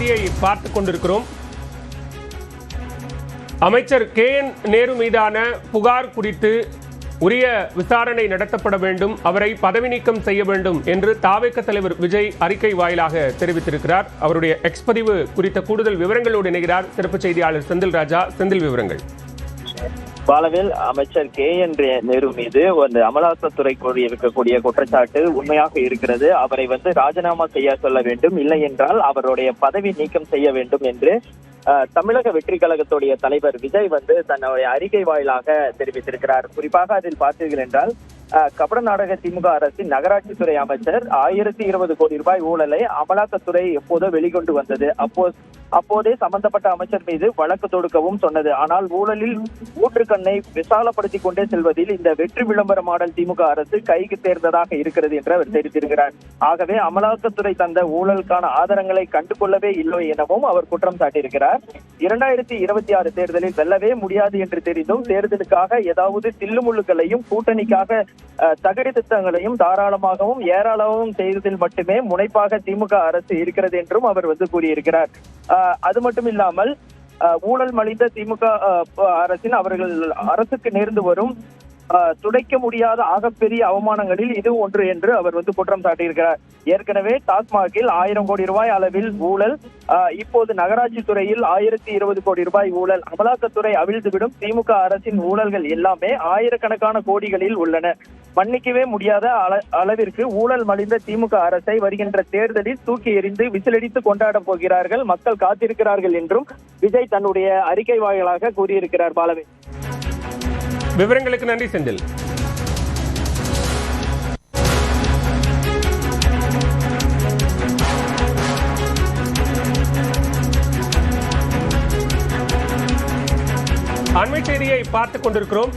செய்தியை பார்த்துக் கொண்டிருக்கிறோம். அமைச்சர் KN நேரு மீதான புகார் குறித்து உரிய விசாரணை நடத்தப்பட வேண்டும், அவரை பதவி நீக்கம் செய்ய வேண்டும் என்று தாவேக தலைவர் விஜய் அறிக்கை வாயிலாக தெரிவித்திருக்கிறார். அவருடைய எக்ஸ் பதிவு குறித்த கூடுதல் விவரங்களோடு இணைகிறார் சிறப்பு செய்தியாளர் செந்தில் ராஜா. செந்தில், விவரங்கள். பாலவேல், அமைச்சர் KN நேரு மீது அமலாக்கத்துறை இருக்கக்கூடிய குற்றச்சாட்டு உண்மையாக இருக்கிறது. அவரை ராஜினாமா செய்ய சொல்ல வேண்டும், இல்லை என்றால் அவருடைய பதவி நீக்கம் செய்ய வேண்டும் என்று தமிழக வெற்றி கழகத்துடைய தலைவர் விஜய் தன்னுடைய அறிக்கை வாயிலாக தெரிவித்திருக்கிறார். குறிப்பாக அதில் பார்த்தீர்கள் என்றால், கபடநாடக திமுக அரசின் நகராட்சித்துறை அமைச்சர் 1020 கோடி ரூபாய் ஊழலை அமலாக்கத்துறை எப்போதோ வெளிக்கொண்டு வந்தது. அப்போதே சம்பந்தப்பட்ட அமைச்சர் மீது வழக்கு தொடுக்கவும் சொன்னது. ஆனால் ஊழலில் ஊற்றுக்கண்ணை விசாலப்படுத்திக் கொண்டே செல்வதில் இந்த வெற்றி விளம்பர மாடல் திமுக அரசு கைக்கு தேர்ந்ததாக இருக்கிறது என்று அவர் தெரிவித்திருக்கிறார். ஆகவே அமலாக்கத்துறை தந்த ஊழலுக்கான ஆதாரங்களை கண்டுகொள்ளவே இல்லை எனவும் அவர் குற்றம் சாட்டியிருக்கிறார். 2026 தேர்தலில் வெல்லவே முடியாது என்று தெரிந்தும் தேர்தலுக்காக ஏதாவது தில்லுமுள்ளுகளையும் கூட்டணிக்காக தகுதி திட்டங்களையும் தாராளமாகவும் ஏராளமாகவும் செய்வதில் மட்டுமே முனைப்பாக திமுக அரசு இருக்கிறது என்றும் அவர் கூறியிருக்கிறார். அது மட்டும் இல்லாமல் ஊழல் மலிந்த திமுக அரசின் அவர்கள் அரசுக்கு நேர்ந்து வரும் துடைக்க முடியாத ஆகப்பெரிய அவமானங்களில் இது ஒன்று என்று அவர் குற்றம் சாட்டியிருக்கிறார். ஏற்கனவே டாஸ்மாகில் 1000 கோடி ரூபாய் அளவில் ஊழல், இப்போது நகராட்சி துறையில் 1020 கோடி ரூபாய் ஊழல். அமலாக்கத்துறை அவிழ்ந்துவிடும் திமுக அரசின் ஊழல்கள் எல்லாமே ஆயிரக்கணக்கான கோடிகளில் உள்ளன. மன்னிக்கவே முடியாத அளவிற்கு ஊழல் மலிந்த திமுக அரசை வருகின்ற தேர்தலில் தூக்கி எறிந்து விசிலடித்து கொண்டாட போகிறார்கள், மக்கள் காத்திருக்கிறார்கள் என்றும் விஜய் தன்னுடைய அறிக்கை வாயிலாக கூறியிருக்கிறார். பாலவே, விவரங்களுக்கு நன்றி செந்தில். அண்மை செய்தியை பார்த்துக் கொண்டிருக்கிறோம்.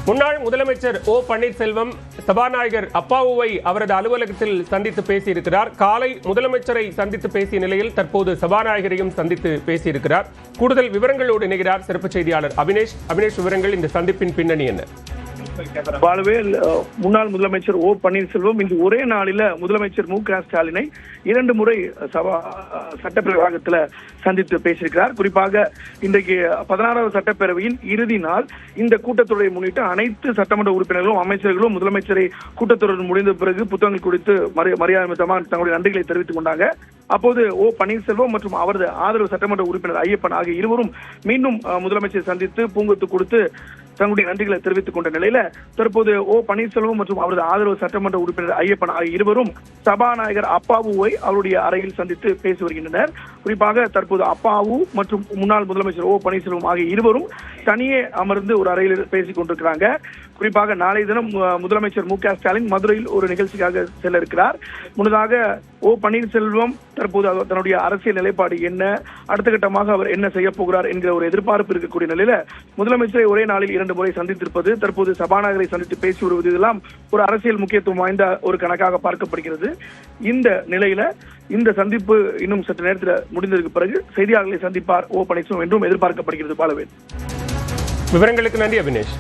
முன்னாள் முதலமைச்சர் O பன்னீர்செல்வம் சபாநாயகர் அப்பாவுவை அவரது அலுவலகத்தில் சந்தித்து பேசியிருக்கிறார். காலை முதலமைச்சரை சந்தித்து பேசிய நிலையில் தற்போது சபாநாயகரையும் சந்தித்து பேசியிருக்கிறார். கூடுதல் விவரங்களோடு இணைகிறார் சிறப்பு செய்தியாளர் அபினேஷ். விவரங்கள், இந்த சந்திப்பின் பின்னணி என்ன? பாலவேல், முன்னாள் முதலமைச்சர் O பன்னீர்செல்வம் இன்று ஒரே நாளில முதலமைச்சர் மு க ஸ்டாலினை 2 முறை சட்டப்பேரவையில் சந்தித்து பேசியிருக்கிறார். குறிப்பாக இன்றைக்கு 16வது சட்டப்பேரவையின் இறுதி நாள். இந்த கூட்டத்தொடரை முன்னிட்டு அனைத்து சட்டமன்ற உறுப்பினர்களும் அமைச்சர்களும் முதலமைச்சரை கூட்டத்தொடர் முடிந்த பிறகு புத்தகங்கள் குறித்து மரியாதை தங்களுடைய நன்றிகளை தெரிவித்துக் கொண்டாங்க. அப்போது O பன்னீர்செல்வம் மற்றும் அவரது ஆதரவு சட்டமன்ற உறுப்பினர் ஐயப்பன் ஆகிய இருவரும் மீண்டும் முதலமைச்சரை சந்தித்து பூங்கொத்து கொடுத்து தங்களுடைய நன்றிகளை தெரிவித்துக் கொண்ட நிலையில தற்போது O பன்னீர்செல்வம் மற்றும் அவரது ஆதரவு சட்டமன்ற உறுப்பினர் ஐயப்பன் ஆகிய இருவரும் சபாநாயகர் அப்பாவுவை அவருடைய அறையில் சந்தித்து பேசி வருகின்றனர். குறிப்பாக தற்போது அப்பாவு மற்றும் முன்னாள் முதலமைச்சர் O பன்னீர்செல்வம் ஆகிய இருவரும் தனியே அமர்ந்து ஒரு அறையில் பேசிக் கொண்டிருக்கிறாங்க. குறிப்பாக நாளை தினம் முதலமைச்சர் மு க ஸ்டாலின் மதுரையில் ஒரு நிகழ்ச்சிக்காக செல்ல இருக்கிறார். முன்னதாக O பன்னீர்செல்வம் தற்போது தன்னுடைய அரசியல் நிலைப்பாடு என்ன, அடுத்த கட்டமாக அவர் என்ன செய்ய போகிறார் என்கிற ஒரு எதிர்பார்ப்பு இருக்கக்கூடிய நிலையில முதலமைச்சரை ஒரே நாளில் 2 முறை சந்தித்திருப்பது, தற்போது சபாநாயகரை சந்தித்து பேசி வருவது, இதெல்லாம் ஒரு அரசியல் முக்கியத்துவம் வாய்ந்த ஒரு கணக்காக பார்க்கப்படுகிறது. இந்த நிலையில இந்த சந்திப்பு இன்னும் சற்று நேரத்தில் முடிந்ததற்கு பிறகு செய்தியாளர்களை சந்திப்பார் O பன்னீர்செல்வம் என்றும் எதிர்பார்க்கப்படுகிறது. பாலவேல், விவரங்களுக்கு நன்றி அபினேஷ்.